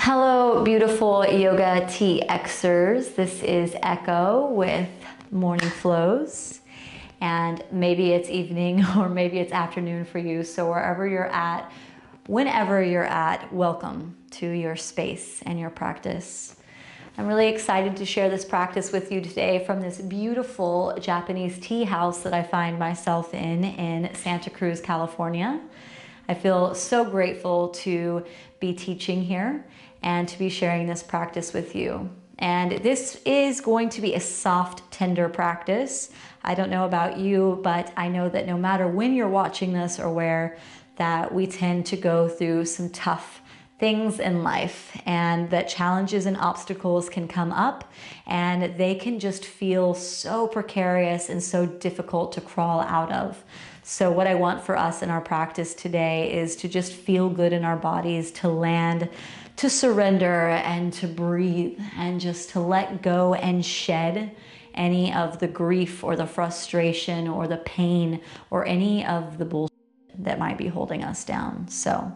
Hello, beautiful yoga TXers. This is Echo with Morning Flows. And maybe it's evening or maybe it's afternoon for you. So wherever you're at, whenever you're at, welcome to your space and your practice. I'm really excited to share this practice with you today from this beautiful Japanese tea house that I find myself in Santa Cruz, California. I feel so grateful to be teaching here and to be sharing this practice with you. And this is going to be a soft, tender practice. I don't know about you, but I know that no matter when you're watching this or where, that we tend to go through some tough things in life, and that challenges and obstacles can come up and they can just feel so precarious and so difficult to crawl out of. So what I want for us in our practice today is to just feel good in our bodies, to land, to surrender, and to breathe, and just to let go and shed any of the grief or the frustration or the pain or any of the bullshit that might be holding us down. So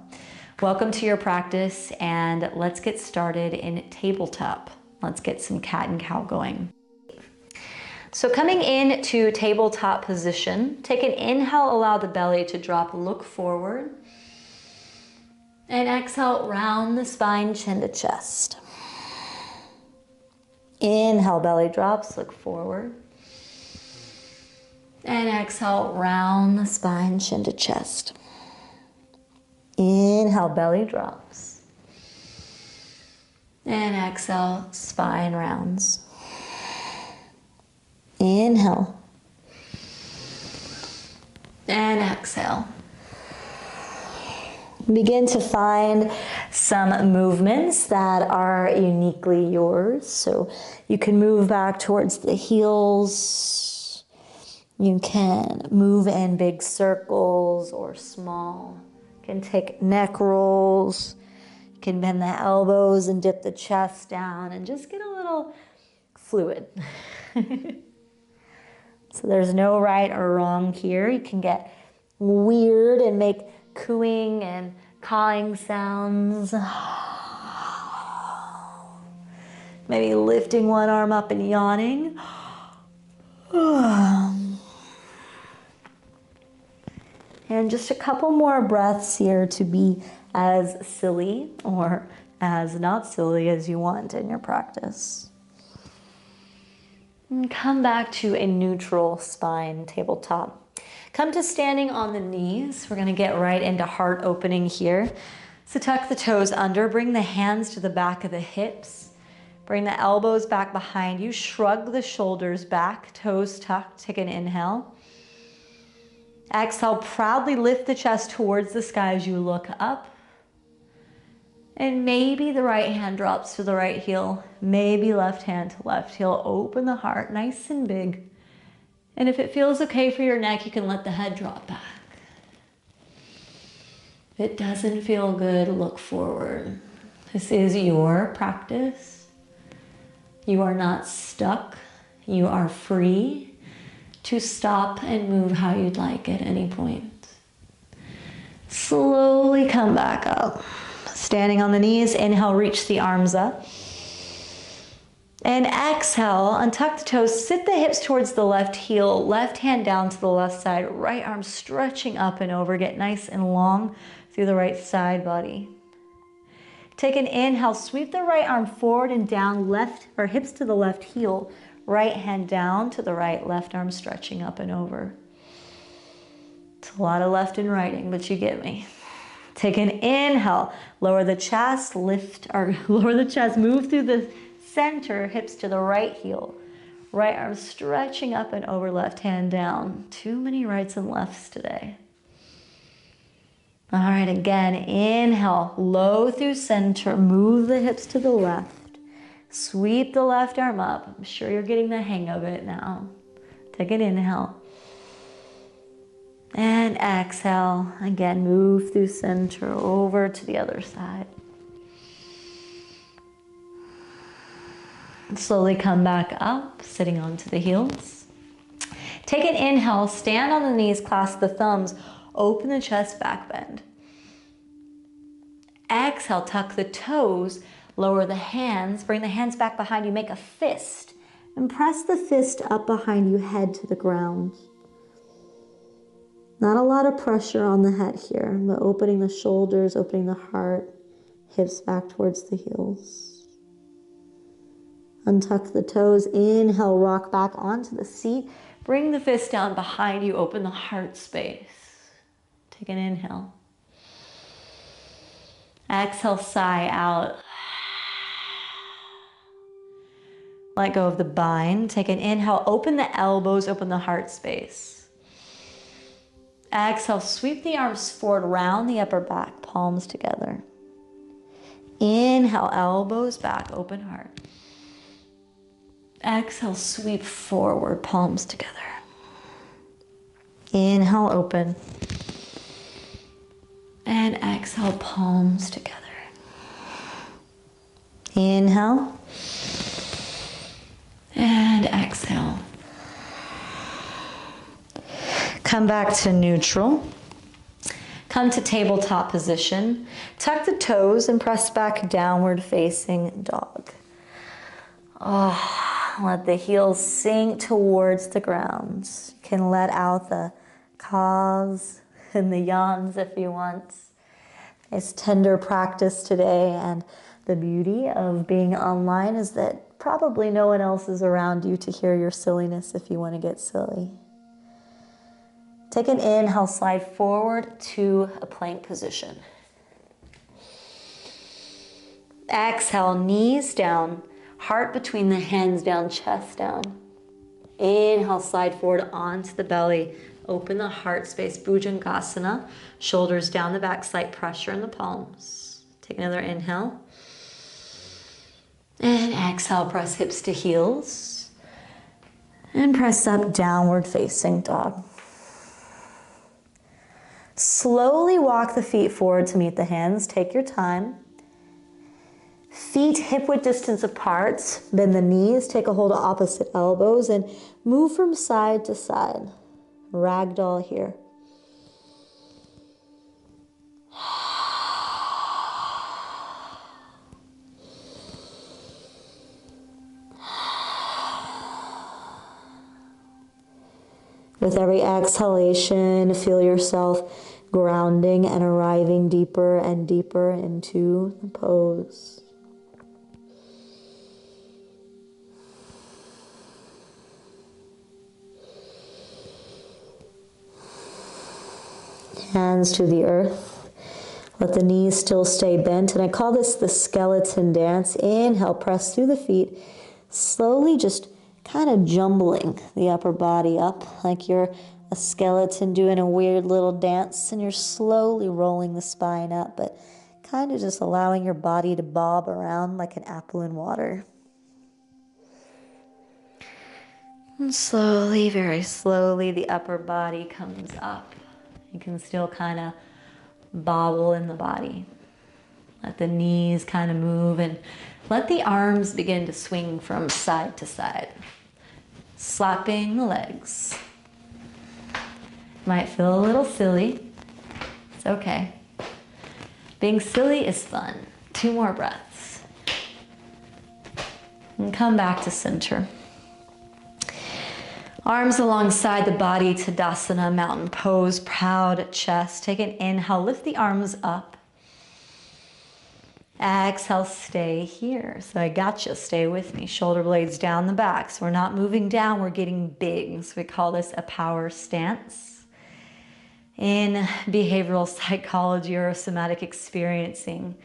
welcome to your practice, and let's get started in tabletop. Let's get some cat and cow going. So coming into tabletop position, take an inhale, allow the belly to drop, look forward. And exhale, round the spine, chin to chest. Inhale, belly drops, look forward. And exhale, round the spine, chin to chest. Inhale, belly drops. And exhale, spine rounds. Inhale. And exhale. Begin to find some movements that are uniquely yours. So you can move back towards the heels. You can move in big circles or small. You can take neck rolls. You can bend the elbows and dip the chest down and just get a little fluid. So there's no right or wrong here. You can get weird and make cooing and cawing sounds. Maybe lifting one arm up and yawning. And just a couple more breaths here to be as silly or as not silly as you want in your practice. And come back to a neutral spine tabletop. Come to standing on the knees. We're gonna get right into heart opening here. So tuck the toes under, bring the hands to the back of the hips. Bring the elbows back behind you. Shrug the shoulders back, toes tucked. Take an inhale. Exhale, proudly lift the chest towards the sky as you look up. And maybe the right hand drops to the right heel. Maybe left hand to left heel. Open the heart, nice and big. And if it feels okay for your neck, you can let the head drop back. If it doesn't feel good, look forward. This is your practice. You are not stuck. You are free to stop and move how you'd like at any point. Slowly come back up. Standing on the knees, inhale, reach the arms up. And exhale, untuck the toes, sit the hips towards the left heel, left hand down to the left side, right arm stretching up and over, get nice and long through the right side body. Take an inhale, sweep the right arm forward and down, left or hips to the left heel, right hand down to the right, left arm stretching up and over. It's a lot of left and righting, but you get me. Take an inhale, lower the chest, lift or lower the chest, move through the center, hips to the right heel. Right arm stretching up and over, left hand down. Too many rights and lefts today. All right, again, inhale, low through center, move the hips to the left. Sweep the left arm up. I'm sure you're getting the hang of it now. Take an inhale. And exhale, again, move through center, over to the other side. Slowly come back up, sitting onto the heels. Take an inhale, stand on the knees, clasp the thumbs, open the chest, back bend. Exhale, tuck the toes, Lower the hands, bring the hands back behind you, make a fist, and press the fist up behind you, head to the ground. Not a lot of pressure on the head here, but opening the shoulders, opening the heart, hips back towards the heels. Untuck the toes, inhale, rock back onto the seat. Bring the fist down behind you, open the heart space. Take an inhale. Exhale, sigh out. Let go of the bind. Take an inhale, open the elbows, open the heart space. Exhale, sweep the arms forward, round the upper back, palms together. Inhale, elbows back, open heart. Exhale, sweep forward, palms together. Inhale, open. And exhale, palms together. Inhale. And exhale. Come back to neutral. Come to tabletop position. Tuck the toes and press back, downward facing dog. Oh, let the heels sink towards the ground. You can let out the kaws and the yawns if you want. It's tender practice today, and the beauty of being online is that probably no one else is around you to hear your silliness if you want to get silly. Take an inhale, slide forward to a plank position. Exhale, knees down, heart between the hands down, chest down. Inhale, slide forward onto the belly. Open the heart space, Bhujangasana. Shoulders down the back, slight pressure in the palms. Take another inhale. And exhale, press hips to heels. And press up, downward facing dog. Slowly walk the feet forward to meet the hands. Take your time. Feet hip-width distance apart. Bend the knees. Take a hold of opposite elbows and move from side to side. Ragdoll here. With every exhalation, feel yourself grounding and arriving deeper and deeper into the pose. Hands to the earth. Let the knees still stay bent. And I call this the skeleton dance. Inhale, press through the feet. Slowly just kind of jumbling the upper body up like you're a skeleton doing a weird little dance, and you're slowly rolling the spine up, but kind of just allowing your body to bob around like an apple in water. And slowly, very slowly, the upper body comes up. You can still kind of bobble in the body. Let the knees kind of move and let the arms begin to swing from side to side. Slapping the legs. Might feel a little silly. It's okay. Being silly is fun. 2 more breaths. And come back to center. Arms alongside the body, Tadasana, mountain pose, proud chest. Take an inhale, lift the arms up. Exhale, stay here. So I got you, stay with me. Shoulder blades down the back. So we're not moving down, we're getting big. So we call this a power stance. In behavioral psychology or somatic experiencing,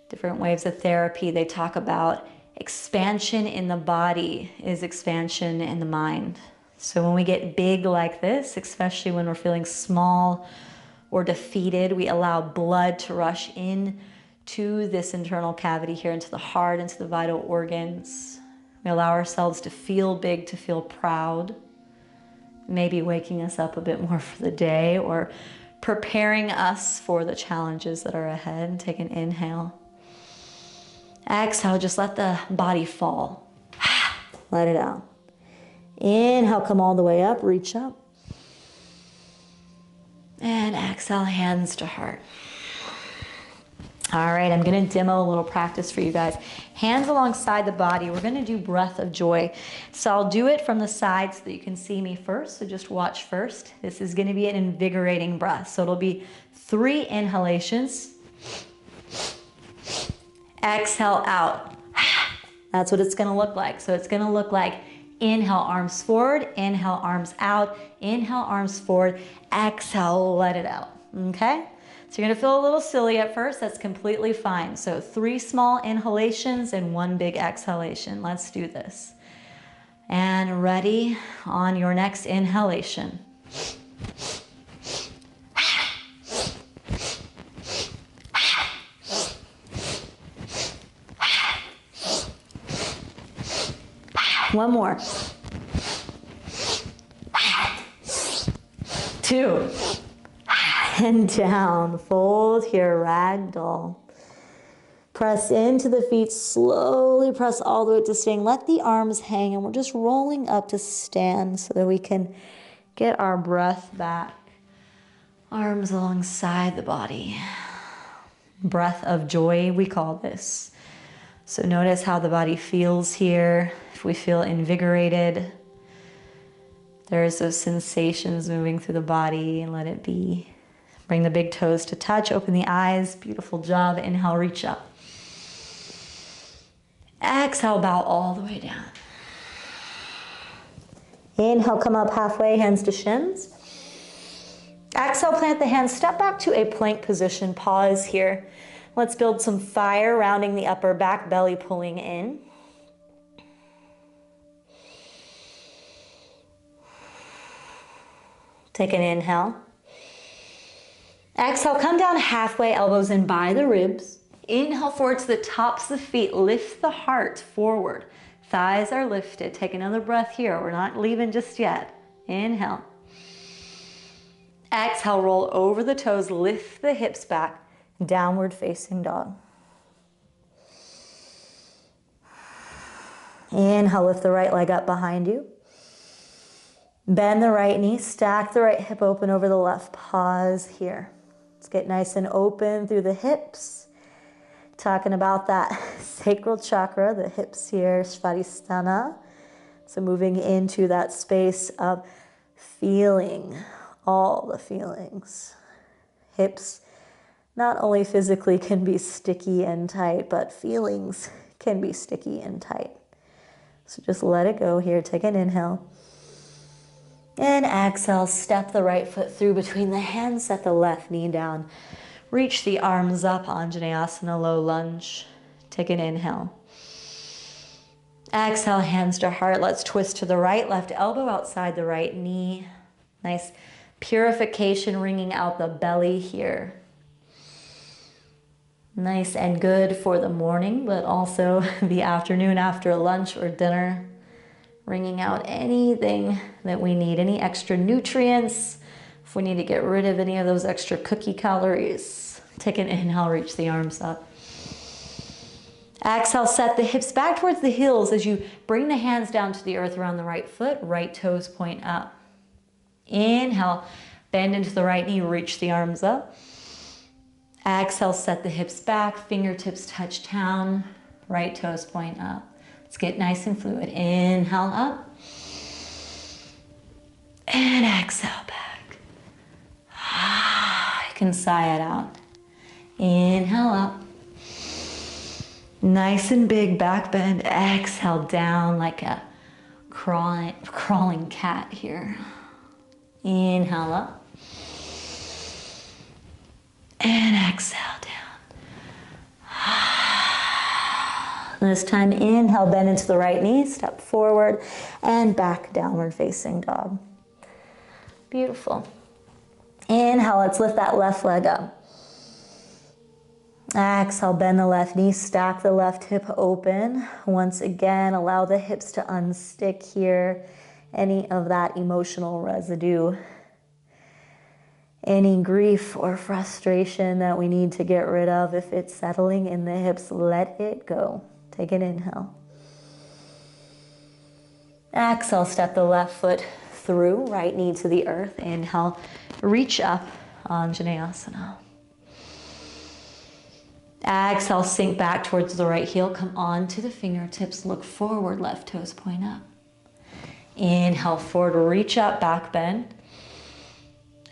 different waves of therapy, they talk about expansion in the body is expansion in the mind. So when we get big like this, especially when we're feeling small or defeated, we allow blood to rush in to this internal cavity here, into the heart, into the vital organs. We allow ourselves to feel big, to feel proud, maybe waking us up a bit more for the day or preparing us for the challenges that are ahead. Take an inhale. Exhale, just let the body fall. Let it out. Inhale, come all the way up, reach up. And exhale, hands to heart. All right, I'm gonna demo a little practice for you guys. Hands alongside the body. We're gonna do breath of joy. So I'll do it from the side so that you can see me first. So just watch first. This is gonna be an invigorating breath. So it'll be 3 inhalations. Exhale out. That's what it's gonna look like. So it's gonna look like inhale, arms forward, inhale, arms out, inhale, arms forward, exhale, let it out, okay? So you're gonna feel a little silly at first, that's completely fine. So 3 small inhalations and 1 big exhalation. Let's do this. And ready on your next inhalation. One more. 2. And down. Fold here, ragdoll. Press into the feet, slowly press all the way to stand. Let the arms hang, and we're just rolling up to stand so that we can get our breath back. Arms alongside the body. Breath of joy, we call this. So notice how the body feels here. If we feel invigorated, there's those sensations moving through the body, and let it be. Bring the big toes to touch, open the eyes. Beautiful job. Inhale, reach up. Exhale, bow all the way down. Inhale, come up halfway, hands to shins. Exhale, plant the hands, step back to a plank position, pause here. Let's build some fire, rounding the upper back, belly pulling in. Take an inhale. Exhale, come down halfway, elbows in by the ribs. Inhale forward to the tops of the feet, lift the heart forward. Thighs are lifted. Take another breath here. We're not leaving just yet. Inhale. Exhale, roll over the toes, lift the hips back. Downward facing dog. Inhale, lift the right leg up behind you. Bend the right knee, stack the right hip open over the left. Pause here. Let's get nice and open through the hips. Talking about that sacral chakra, the hips here, Svadhisthana. So moving into that space of feeling all the feelings. Hips not only physically can be sticky and tight, but feelings can be sticky and tight. So just let it go here. Take an inhale. And exhale, step the right foot through between the hands, set the left knee down. Reach the arms up, Anjaneyasana, low lunge. Take an inhale. Exhale, hands to heart. Let's twist to the right, left elbow outside the right knee. Nice purification, wringing out the belly here. Nice and good for the morning, but also the afternoon after lunch or dinner. Wringing out anything that we need, any extra nutrients. If we need to get rid of any of those extra cookie calories, take an inhale, reach the arms up. Exhale, set the hips back towards the heels as you bring the hands down to the earth around the right foot, right toes point up. Inhale, bend into the right knee, reach the arms up. Exhale, set the hips back, fingertips touch down, right toes point up. Let's get nice and fluid. Inhale up. And exhale back. You can sigh it out. Inhale up. Nice and big back bend. Exhale down like a crawling cat here. Inhale up. And exhale down. This time, inhale, bend into the right knee, step forward, and back, downward facing dog. Beautiful. Inhale, let's lift that left leg up. Exhale, bend the left knee, stack the left hip open. Once again, allow the hips to unstick here. Any of that emotional residue, any grief or frustration that we need to get rid of, if it's settling in the hips, let it go. Take an inhale. Exhale, step the left foot through, right knee to the earth. Inhale, reach up, Anjaneyasana. Exhale, sink back towards the right heel. Come on to the fingertips. Look forward, left toes point up. Inhale, forward, reach up, back bend.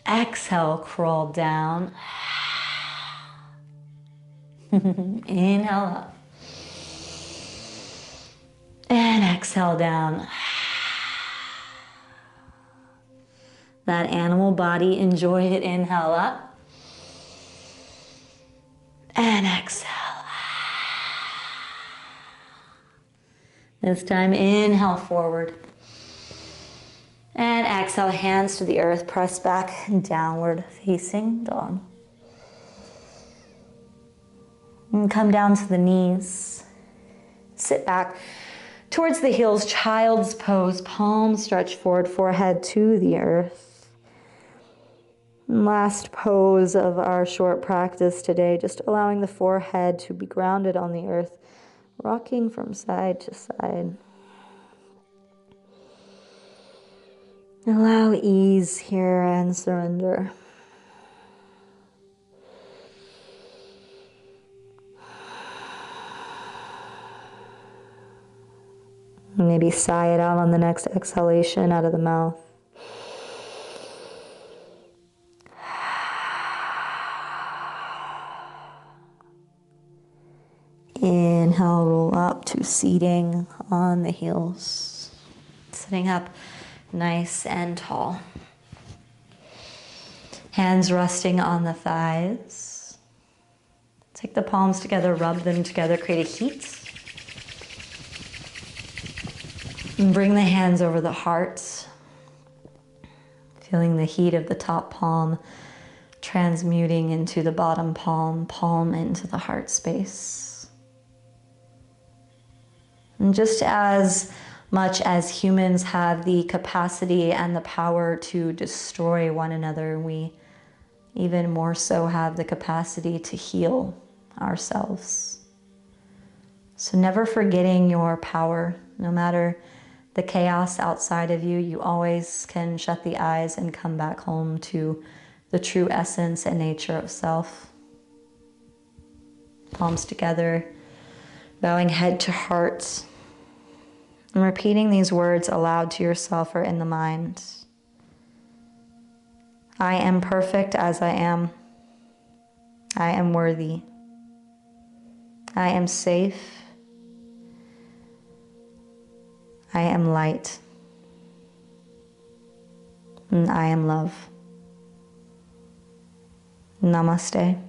Exhale, crawl down. Inhale up. And exhale down. That animal body, enjoy it. Inhale up. And exhale. This time, inhale forward. And exhale, hands to the earth, press back, downward facing dog. And come down to the knees. Sit back towards the heels, child's pose, palms stretch forward, forehead to the earth. And last pose of our short practice today, just allowing the forehead to be grounded on the earth, rocking from side to side. Allow ease here and surrender. Maybe sigh it out on the next exhalation out of the mouth. Inhale, roll up to seating on the heels. Sitting up nice and tall. Hands resting on the thighs. Take the palms together, rub them together, create a heat. And bring the hands over the heart. Feeling the heat of the top palm transmuting into the bottom palm, palm into the heart space. And just as much as humans have the capacity and the power to destroy one another, we even more so have the capacity to heal ourselves. So never forgetting your power, no matter the chaos outside of you, you always can shut the eyes and come back home to the true essence and nature of self. Palms together, bowing head to heart. And repeating these words aloud to yourself or in the mind. I am perfect as I am. I am worthy. I am safe. I am light. And I am love. Namaste.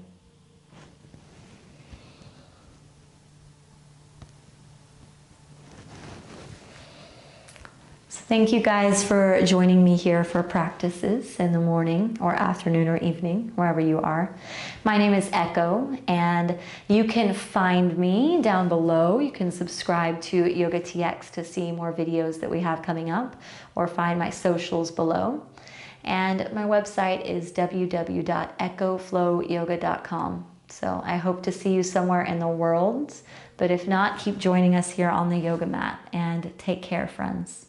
Thank you guys for joining me here for practices in the morning or afternoon or evening, wherever you are. My name is Echo, and you can find me down below. You can subscribe to YOGATX to see more videos that we have coming up, or find my socials below. And my website is www.echoflowyoga.com. So I hope to see you somewhere in the world, but if not, keep joining us here on the yoga mat, and take care, friends.